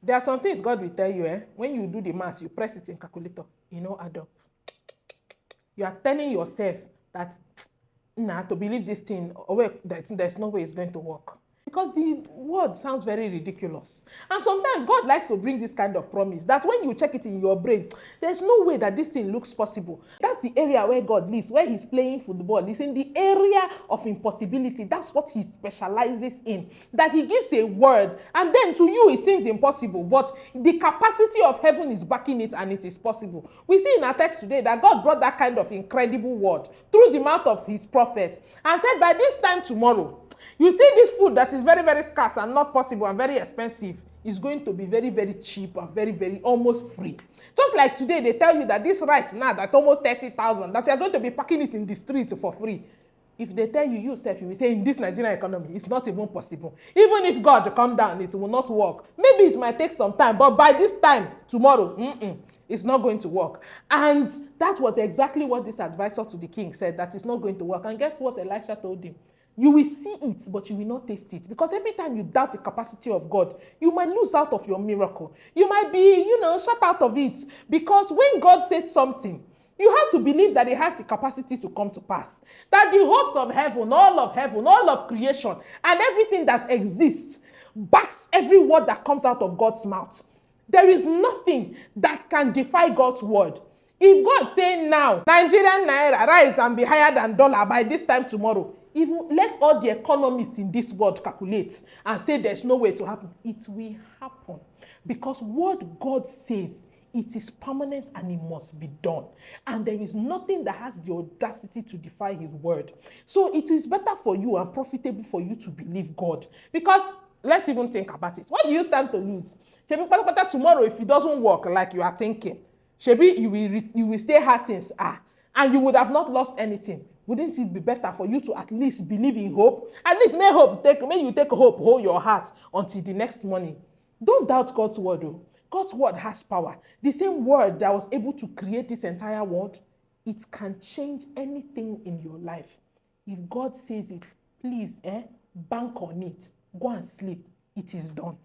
There are some things God will tell you, when you do the math, you press it in calculator, add up. You are telling yourself that, to believe this thing, there's no way it's going to work. Because the word sounds very ridiculous. And sometimes God likes to bring this kind of promise that when you check it in your brain, there's no way that this thing looks possible. That's the area where God lives, where he's playing football. He's in the area of impossibility. That's what he specializes in. That he gives a word, and then to you it seems impossible, but the capacity of heaven is backing it, and it is possible. We see in our text today that God brought that kind of incredible word through the mouth of his prophet and said, by this time tomorrow, you see this food that is very, very scarce and not possible and very expensive is going to be very, very cheap and very, very almost free. Just like today, they tell you that this rice now that's almost 30,000, that you're going to be packing it in the streets for free. If they tell you yourself, you will say in this Nigerian economy, it's not even possible. Even if God come down, it will not work. Maybe it might take some time, but by this time, tomorrow, it's not going to work. And that was exactly what this advisor to the king said, that it's not going to work. And guess what Elisha told him? You will see it, but you will not taste it. Because every time you doubt the capacity of God, you might lose out of your miracle. You might be, shut out of it. Because when God says something, you have to believe that it has the capacity to come to pass. That the host of heaven, all of creation, and everything that exists backs every word that comes out of God's mouth. There is nothing that can defy God's word. If God say now, Nigerian naira rise and be higher than dollar by this time tomorrow, even let all the economists in this world calculate and say there's no way to happen, it will happen. Because what God says, it is permanent and it must be done. And there is nothing that has the audacity to defy his word. So it is better for you and profitable for you to believe God. Because let's even think about it. What do you stand to lose? Shebi tomorrow, if it doesn't work like you are thinking, shebi you will stay hurting, and you would have not lost anything. Wouldn't it be better for you to at least believe in hope? At least may you take hope, hold your heart until the next morning. Don't doubt God's word, though. God's word has power. The same word that was able to create this entire world, it can change anything in your life. If God says it, please, bank on it. Go and sleep. It is done.